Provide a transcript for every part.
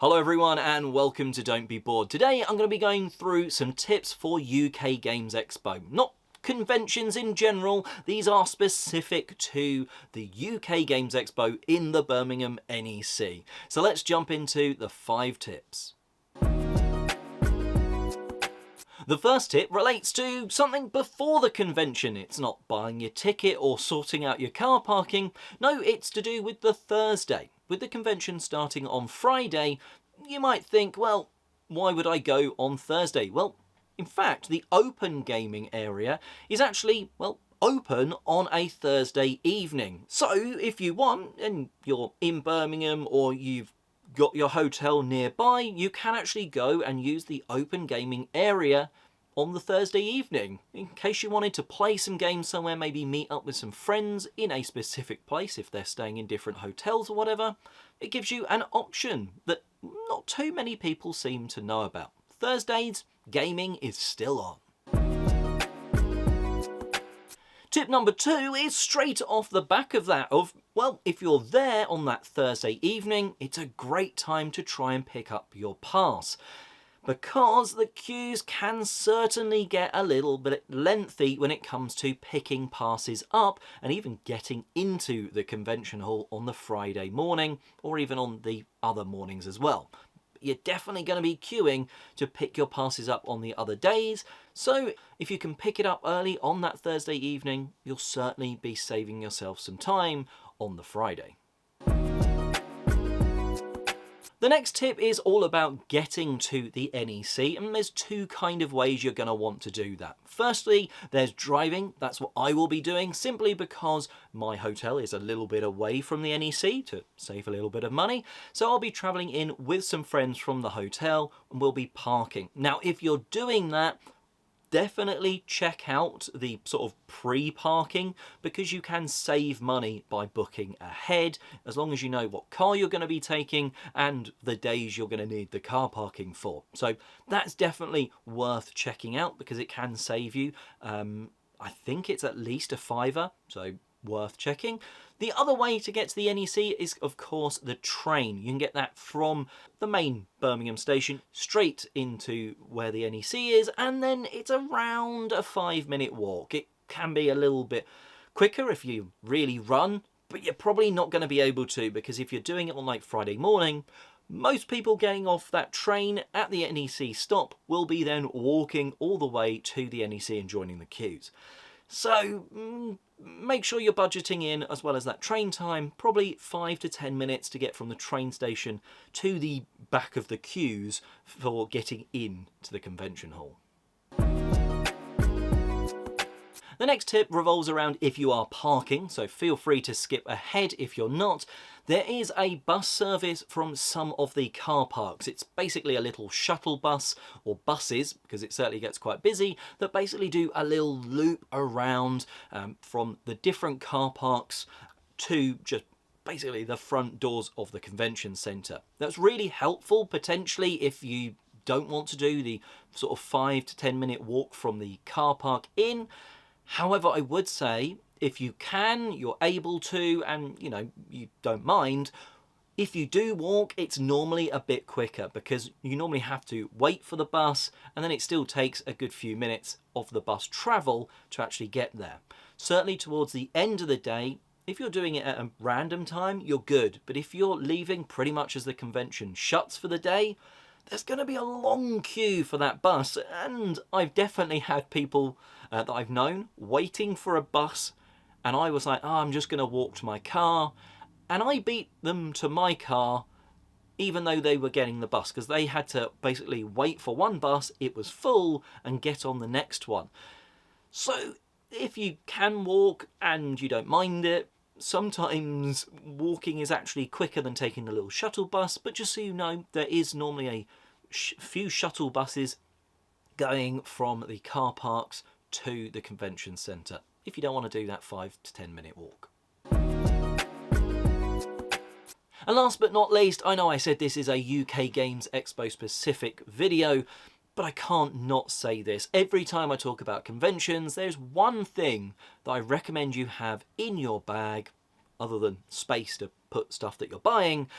Hello everyone and welcome to Don't Be Bored. Today I'm going to be going through some tips for UK Games Expo. Not conventions in general, these are specific to the UK Games Expo in the Birmingham NEC. So let's jump into the 5 tips. The first tip relates to something before the convention. It's not buying your ticket or sorting out your car parking. No, it's to do with the Thursday. With the convention starting on Friday, you might think, well, why would I go on Thursday? Well, in fact, the open gaming area is actually, well, open on a Thursday evening. So if you want, and you're in Birmingham or you've got your hotel nearby, you can actually go and use the open gaming area on the Thursday evening. In case you wanted to play some games somewhere, maybe meet up with some friends in a specific place if they're staying in different hotels or whatever, it gives you an option that not too many people seem to know about. Thursdays, gaming is still on. Tip number 2 is straight off the back of that of, well, if you're there on that Thursday evening, it's a great time to try and pick up your pass. Because the queues can certainly get a little bit lengthy when it comes to picking passes up and even getting into the convention hall on the Friday morning or even on the other mornings as well. You're definitely going to be queuing to pick your passes up on the other days, so if you can pick it up early on that Thursday evening, you'll certainly be saving yourself some time on the Friday. The next tip is all about getting to the NEC, and there's 2 kind of ways you're going to want to do that. Firstly, there's driving. That's what I will be doing, simply because my hotel is a little bit away from the NEC to save a little bit of money. So I'll be travelling in with some friends from the hotel and we'll be parking. Now, if you're doing that, definitely check out the sort of pre-parking, because you can save money by booking ahead as long as you know what car you're going to be taking and the days you're going to need the car parking for. So that's definitely worth checking out because it can save you. I think it's at least a £5, so worth checking. The other way to get to the NEC is, of course, the train. You can get that from the main Birmingham station straight into where the NEC is, and then it's around a 5-minute walk. It can be a little bit quicker if you really run, but you're probably not going to be able to, because if you're doing it on like Friday morning, most people getting off that train at the NEC stop will be then walking all the way to the NEC and joining the queues. So make sure you're budgeting in, as well as that train time, probably 5 to 10 minutes to get from the train station to the back of the queues for getting in to the convention hall. The next tip revolves around if you are parking, so feel free to skip ahead if you're not. There is a bus service from some of the car parks. It's basically a little shuttle bus, or buses, because it certainly gets quite busy, that basically do a little loop around from the different car parks to just basically the front doors of the convention centre. That's really helpful potentially if you don't want to do the sort of 5 to 10 minute walk from the car park in. However, I would say if you can, you're able to, and you don't mind, if you do walk, it's normally a bit quicker because you normally have to wait for the bus, and then it still takes a good few minutes of the bus travel to actually get there. Certainly towards the end of the day, if you're doing it at a random time, you're good. But if you're leaving pretty much as the convention shuts for the day, there's going to be a long queue for that bus, and I've definitely had people that I've known waiting for a bus, and I was like, oh, I'm just going to walk to my car, and I beat them to my car even though they were getting the bus, because they had to basically wait for one bus, it was full, and get on the next one. So if you can walk and you don't mind it, sometimes walking is actually quicker than taking the little shuttle bus, but just so you know, there is normally a few shuttle buses going from the car parks to the convention centre, if you don't want to do that 5 to 10 minute walk. And last but not least, I know I said this is a UK Games Expo specific video, but I can't not say this. Every time I talk about conventions, there's one thing that I recommend you have in your bag, other than space to put stuff that you're buying,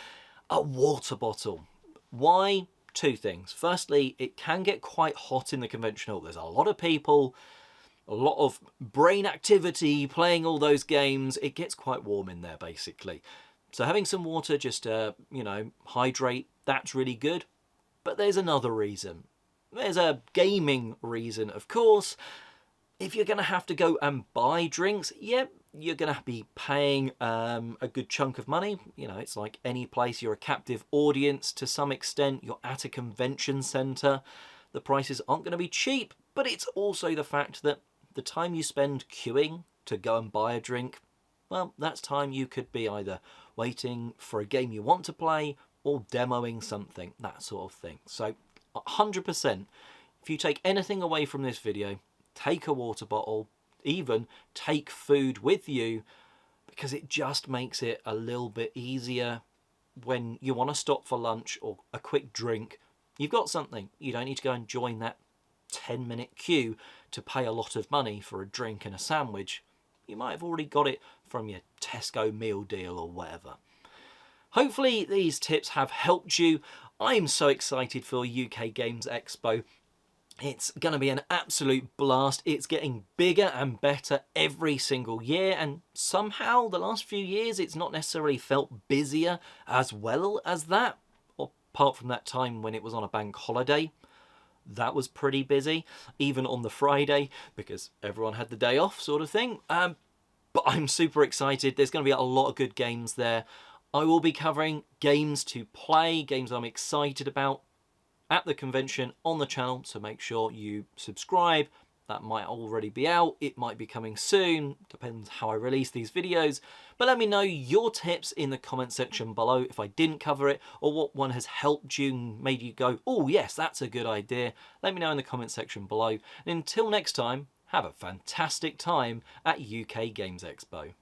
a water bottle. Why? Two things. Firstly, it can get quite hot in the convention hall. There's a lot of people, a lot of brain activity, playing all those games. It gets quite warm in there, basically. So having some water just to, hydrate, that's really good. But there's another reason. There's a gaming reason, of course. If you're going to have to go and buy drinks, yep, you're going to be paying a good chunk of money. It's like any place. You're a captive audience to some extent. You're at a convention centre. The prices aren't going to be cheap, but it's also the fact that the time you spend queuing to go and buy a drink, well, that's time you could be either waiting for a game you want to play or demoing something, that sort of thing. So 100%, if you take anything away from this video, take a water bottle, even take food with you, because it just makes it a little bit easier when you want to stop for lunch or a quick drink. You've got something. You don't need to go and join that 10-minute queue to pay a lot of money for a drink and a sandwich. You might have already got it from your Tesco meal deal or whatever. Hopefully these tips have helped you. I'm so excited for UK Games Expo. It's going to be an absolute blast. It's getting bigger and better every single year, and somehow the last few years it's not necessarily felt busier as well as that, apart from that time when it was on a bank holiday. That was pretty busy, even on the Friday, because everyone had the day off sort of thing. But I'm super excited. There's going to be a lot of good games there. I will be covering games to play, games I'm excited about at the convention on the channel, so make sure you subscribe. That might already be out, it might be coming soon, depends how I release these videos. But let me know your tips in the comment section below if I didn't cover it, or what one has helped you and made you go, oh yes, that's a good idea. Let me know in the comment section below. And until next time, have a fantastic time at UK Games Expo.